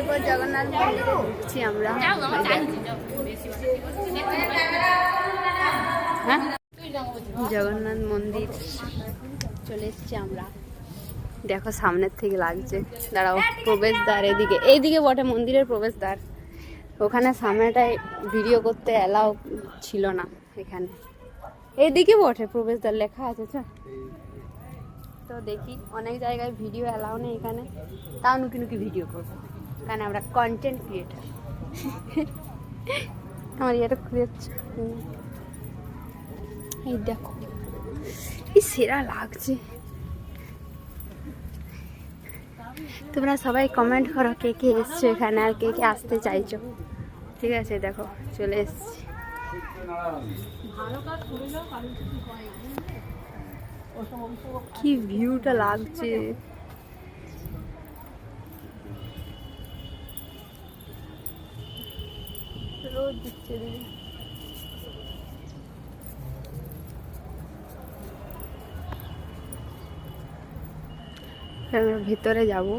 তারপর জগন্নাথ মন্দিরে ঢুকছি আমরা। হ্যাঁ, জগন্নাথ মন্দির চলে এসছি আমরা। দেখো সামনের থেকে লাগছে। দাঁড়াও, প্রবেশদ্বার এইদিকে বটে মন্দিরের প্রবেশদ্বার। ওখানে সামনেটায় ভিডিও করতে অ্যালাউ ছিল না, এখানে এইদিকে বটে প্রবেশদ্বার লেখা আছে। তো দেখি অনেক জায়গায় ভিডিও অ্যালাউ নেই, এখানে তাও নুকি নুকি ভিডিও করবো, কারণ আমরা কন্টেন্ট ক্রিয়েটার। আমার ইয়েটা খুলে যাচ্ছে। এই দেখো কি সেরা লাগছে। তোমরা সবাই কমেন্ট করো কে কে এসছো এখানে আর কে কে আসতে চাইছো। ঠিক আছে, দেখো চলে এসছি। কি ভিউটা লাগছে। রোদ দিচ্ছে দিদি। ভিতরে যাবো।